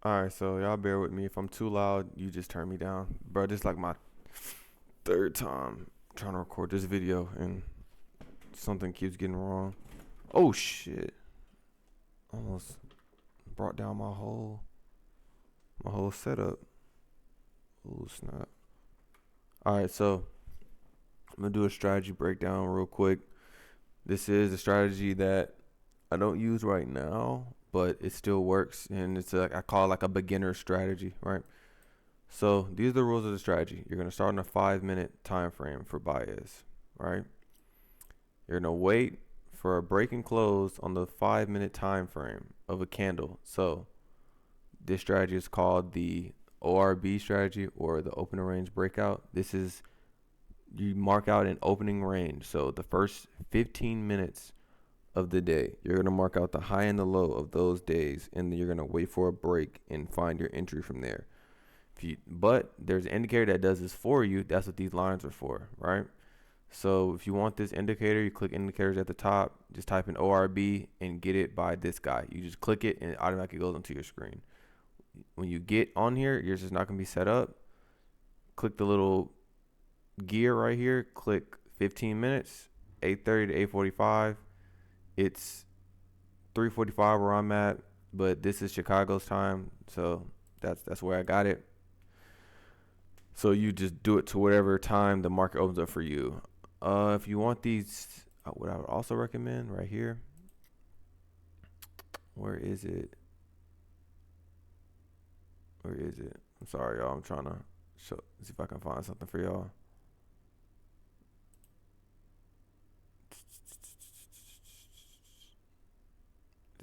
Alright, so y'all bear with me. If I'm too loud, you just turn me down. Bro, this is like my third time trying to record this video and something keeps getting wrong. Oh shit. Almost brought down my whole setup. Oh snap. Alright, so I'm gonna do a strategy breakdown real quick. This is a strategy that I don't use right now, but it still works, and I call it like a beginner strategy, right? So these are the rules of the strategy. You're gonna start on a 5 minute time frame for bias, right? You're gonna wait for a break and close on the 5 minute time frame of a candle. So this strategy is called the ORB strategy, or the opening range breakout. This is, you mark out an opening range. So the first 15 minutes of the day, you're going to mark out the high and the low of those days, and then you're going to wait for a break and find your entry from there. But there's an indicator that does this for you. That's what these lines are for, right? So if you want this indicator, you click indicators at the top, just type in ORB and get it by this guy. You just click it and it automatically goes onto your screen. When you get on here, yours is not going to be set up. Click the little gear right here, click 15 minutes, 8:30 to 8:45. It's 3:45 where I'm at, but this is Chicago's time, so that's where I got it. So you just do it to whatever time the market opens up for you. If you want these, what I would also recommend right here. Where is it? Where is it? I'm sorry, y'all. I'm trying to see if I can find something for y'all.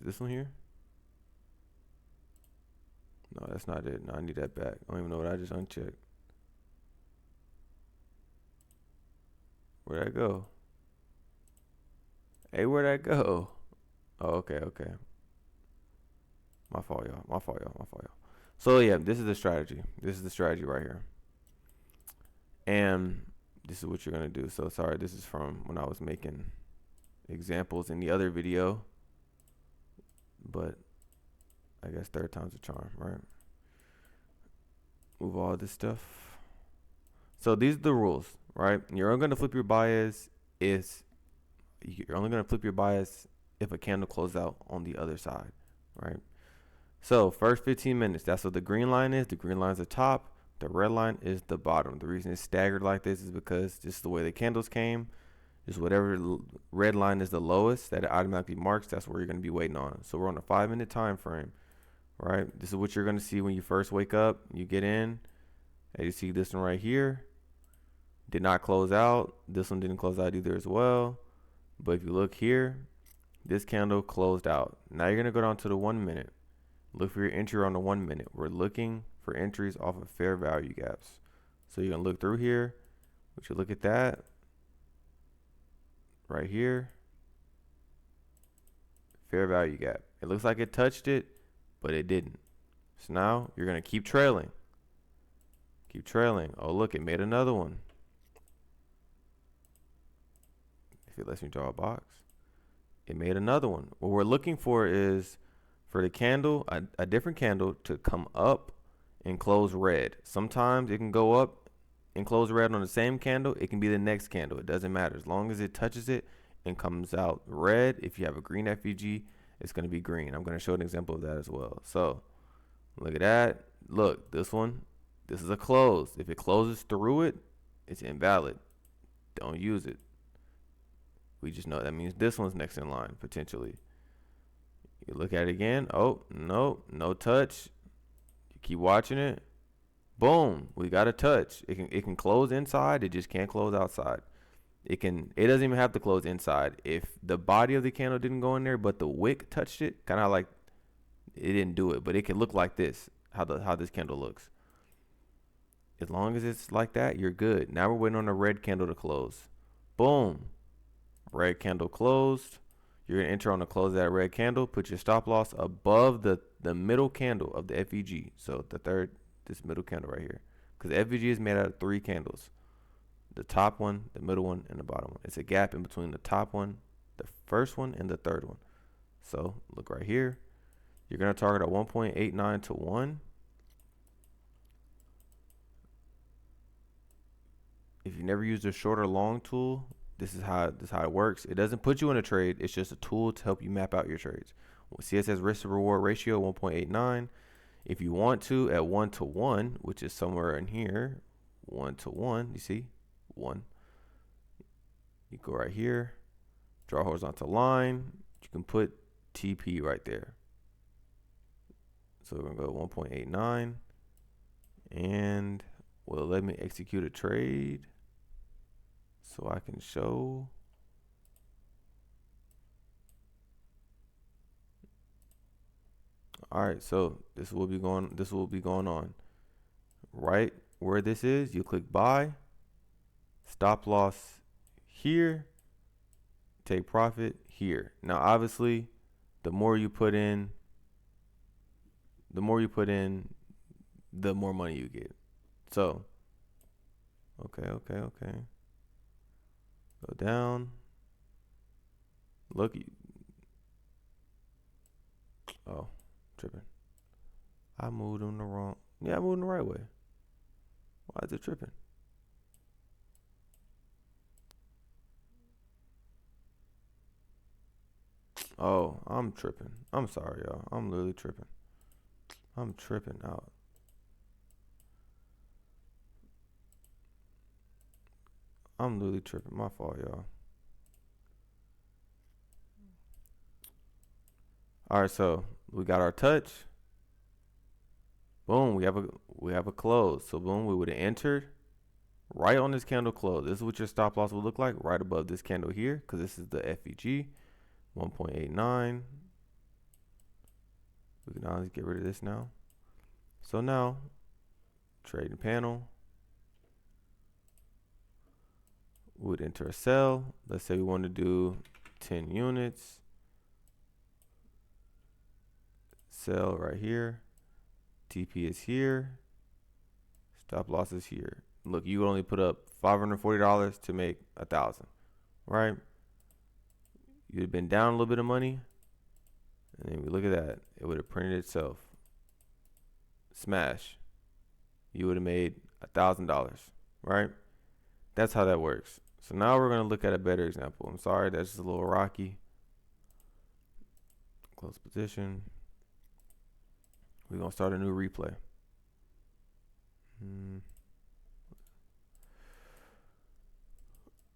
Is this one here? No, that's not it. No, I need that back. I don't even know what I just unchecked. Where'd that go? Hey, where'd that go? Oh, okay, okay. My fault, y'all. My fault, y'all. My fault, y'all. So yeah, this is the strategy. This is the strategy right here. And this is what you're gonna do. So sorry, this is from when I was making examples in the other video. But I guess third time's a charm, right? Move all this stuff. So these are the rules, right? You're only gonna flip your bias if a candle closes out on the other side, right? So first 15 minutes, that's what the green line is. The green line is the top. The red line is the bottom. The reason it's staggered like this is because just the way the candles came. Just whatever red line is the lowest that it automatically marks, that's where you're going to be waiting on. So we're on a 5 minute time frame, right? This is what you're going to see when you first wake up. You get in, and you see this one right here. Did not close out. This one didn't close out either as well. But if you look here, this candle closed out. Now you're going to go down to the 1 minute. Look for your entry on the 1 minute. We're looking for entries off of fair value gaps. So you're going to look through here. Would you look at that? Right here, fair value gap. It looks like it touched it, but it didn't. So now you're going to keep trailing. Keep trailing. Oh, look, it made another one. If it lets me draw a box, it made another one. What we're looking for is for the candle, a different candle to come up and close red. Sometimes it can go up and close red on the same candle. It can be the next candle. It doesn't matter. As long as it touches it and comes out red, if you have a green FVG, it's going to be green. I'm going to show an example of that as well. So look at that. Look, this one, this is a close. If it closes through it, it's invalid. Don't use it. We just know that means this one's next in line, potentially. You look at it again. Oh, no touch. You keep watching it. Boom, we got a touch. It can close inside, it just can't close outside. It doesn't even have to close inside. If the body of the candle didn't go in there, but the wick touched it, kind of like it didn't do it, but it can look like this, how this candle looks. As long as it's like that, you're good. Now we're waiting on a red candle to close. Boom, red candle closed. You're gonna enter on the close of that red candle. Put your stop loss above the middle candle of the FVG. So this middle candle right here, because FVG is made out of 3 candles: the top one, the middle one, and the bottom one. It's a gap in between the top one, the first one, and the third one. So look right here. You're going to target at 1.89 to 1. If you never used a short or long tool, this is how it works. It doesn't put you in a trade. It's just a tool to help you map out your trades. See, it says risk to reward ratio 1.89. If you want to, at 1 to 1, which is somewhere in here, 1 to 1, you see, 1. You go right here, draw a horizontal line. You can put TP right there. So we're going to go 1.89. And will let me execute a trade so I can show. All right, so this will be going on. Right where this is, you click buy, stop loss here, take profit here. Now obviously, the more you put in, the more money you get. So okay. Go down. Look, oh, tripping. I moved them the wrong. Yeah, I moved them the right way. Why is it tripping? Oh, I'm tripping. I'm sorry, y'all. I'm literally tripping. I'm tripping out. I'm literally tripping. My fault, y'all. All right, so we got our touch. Boom, we have a close. So boom, we would have entered right on this candle close. This is what your stop loss would look like right above this candle here, because this is the FVG 1.89. We can always get rid of this now. So now, trading panel, we would enter a sell. Let's say we want to do 10 units. Sell right here. TP is here. Stop loss is here. Look, you only put up $540 to make $1,000, right? You'd have been down a little bit of money, and then we look at that. It would have printed itself. Smash. You would have made $1,000, right? That's how that works. So now we're gonna look at a better example. I'm sorry, that's just a little rocky. Close position. We're gonna start a new replay.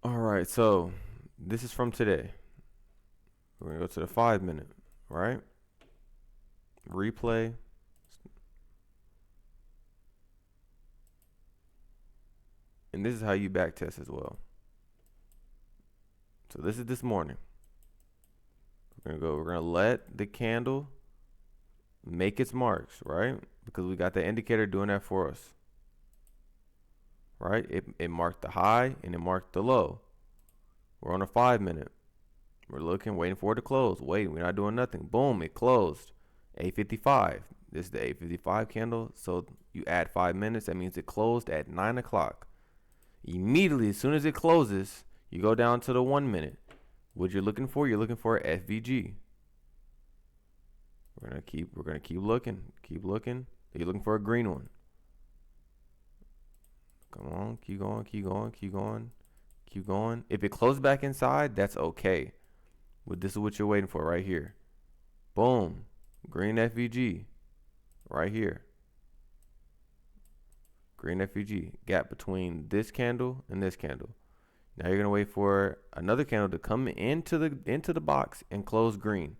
All right, so this is from today. We're gonna go to the 5-minute, right? Replay. And this is how you back test as well. So this is this morning. We're gonna let the candle make its marks, right? Because we got the indicator doing that for us. Right? It marked the high and it marked the low. We're on a 5-minute. We're looking, waiting for it to close. Wait, we're not doing nothing. Boom, it closed. 8:55. This is the 8:55 candle. So you add 5 minutes. That means it closed at 9 o'clock. Immediately, as soon as it closes, you go down to the 1-minute. What you're looking for FVG. We're gonna keep looking. You're looking for a green one. Come on, keep going. If it closes back inside, that's okay. But this is what you're waiting for right here. Boom. Green FVG. Right here. Green FVG. Gap between this candle and this candle. Now you're gonna wait for another candle to come into the box and close green.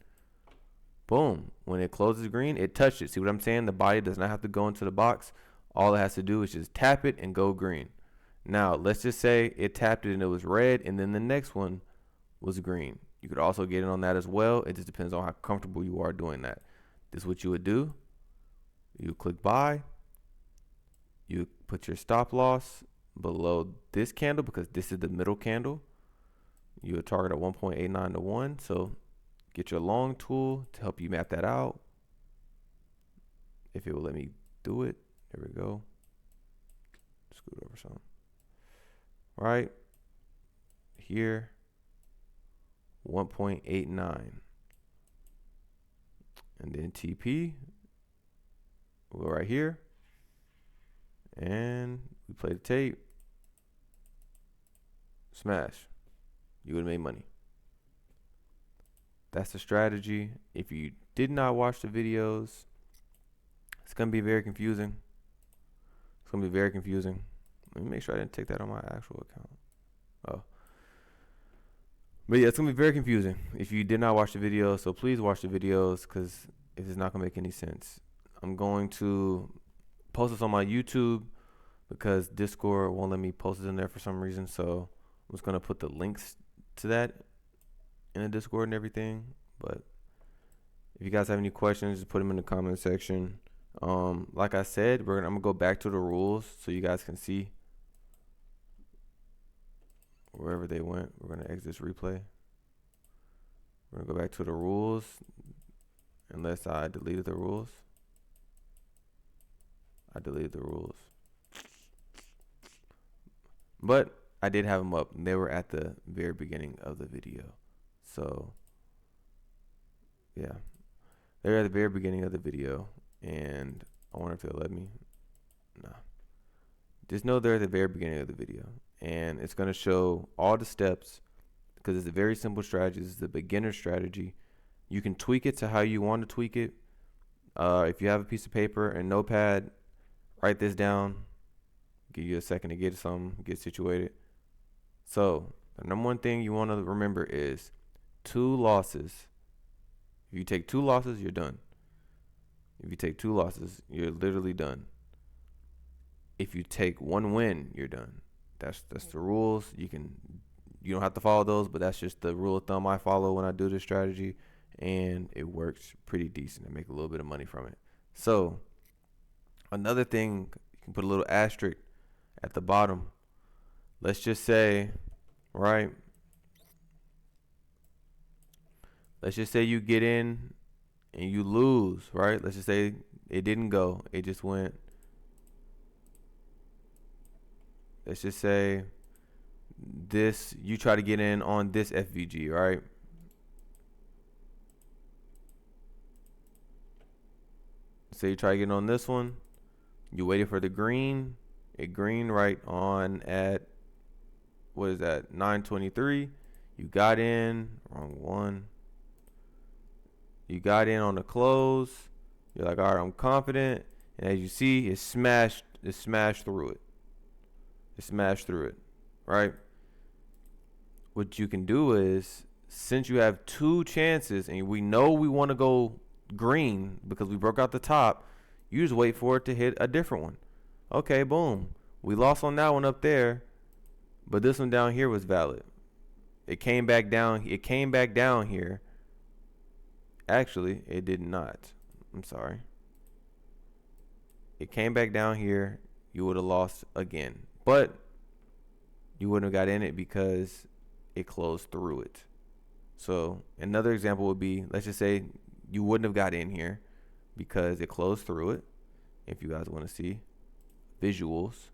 Boom. When it closes green, it touched it. See what I'm saying? The body does not have to go into the box. All it has to do is just tap it and go green. Now, let's just say it tapped it and it was red, and then the next one was green. You could also get in on that as well. It just depends on how comfortable you are doing that. This is what you would do. You click buy. You put your stop loss below this candle because this is the middle candle. You would target at 1.89 to 1. So get your long tool to help you map that out. If it will let me do it. There we go. Scoot over some. Right here, 1.89. and then TP. We'll go right here, and we play the tape. Smash. You would have made money. That's the strategy. If you did not watch the videos, it's going to be very confusing. It's going to be very confusing. Let me make sure I didn't take that on my actual account. Oh. But yeah, it's going to be very confusing if you did not watch the videos. So please watch the videos, because it's not going to make any sense. I'm going to post this on my YouTube because Discord won't let me post it in there for some reason. So I'm just going to put the links to that in the Discord and everything. But if you guys have any questions, just put them in the comment section. Like I said, I'm gonna go back to the rules so you guys can see wherever they went. We're gonna exit this replay. We're gonna go back to the rules, unless I deleted the rules. I deleted the rules, but I did have them up. They were at the very beginning of the video. So yeah, they're at the very beginning of the video, and I wonder if they'll let me. No. Just know they're at the very beginning of the video, and it's going to show all the steps, because it's a very simple strategy. This is the beginner strategy. You can tweak it to how you want to tweak it. If you have a piece of paper and notepad, write this down. Give you a second to get something, get situated. So the number one thing you want to remember is 2 losses. If you take 2 losses, you're done. If you take 2 losses, you're literally done. If you take 1 win, you're done. That's the rules. You don't have to follow those, but that's just the rule of thumb I follow when I do this strategy, and it works pretty decent. I make a little bit of money from it. So another thing, you can put a little asterisk at the bottom. Let's just say, right? Let's just say you get in and you lose, right? Let's just say it didn't go. It just went. Let's just say this, you try to get in on this FVG, right? So you try to get in on this one. You waited for the green. It green right on at, what is that, 9:23. You got in, wrong one. You got in on the close. You're like, all right, I'm confident. And as you see, it smashed through it. It smashed through it, right? What you can do is, since you have 2 chances and we know we want to go green because we broke out the top, you just wait for it to hit a different one. Okay, boom. We lost on that one up there, but this one down here was valid. It came back down. It came back down here. Actually, it did not. I'm sorry. It came back down here. You would have lost again. But you wouldn't have got in it because it closed through it. So another example would be, let's just say you wouldn't have got in here because it closed through it. If you guys want to see visuals,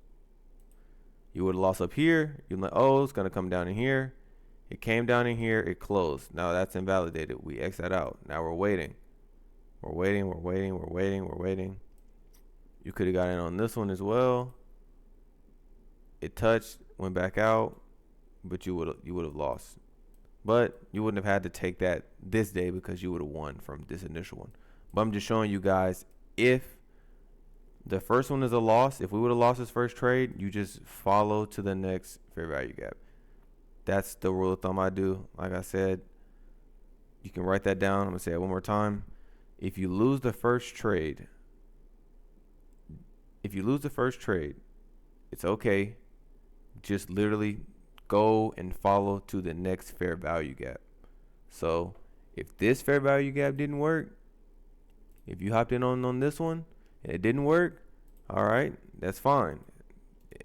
you would have lost up here. You're like, oh, it's going to come down in here. It came down in here. It closed. Now that's invalidated. We X that out. Now we're waiting. We're waiting. We're waiting. We're waiting. We're waiting. You could have got in on this one as well. It touched, went back out, but you would have lost. But you wouldn't have had to take that this day because you would have won from this initial one. But I'm just showing you guys, if the first one is a loss, if we would have lost this first trade, you just follow to the next fair value gap. That's the rule of thumb I do. Like I said, you can write that down. I'm going to say it one more time. If you lose the first trade, it's okay. Just literally go and follow to the next fair value gap. So if this fair value gap didn't work, if you hopped in on this one and it didn't work, all right, that's fine.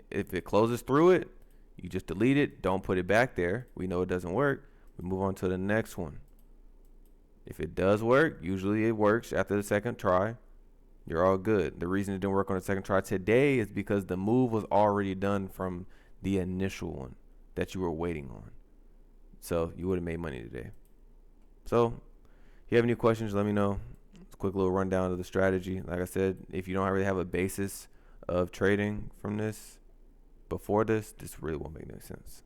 If it closes through it, you just delete it. Don't put it back there. We know it doesn't work. We move on to the next one. If it does work, usually it works after the second try. You're all good. The reason it didn't work on the second try today is because the move was already done from the initial one that you were waiting on. So you would have made money today. So if you have any questions, let me know. quick little rundown of the strategy. Like I said, if you don't really have a basis of trading from this before this really won't make no sense.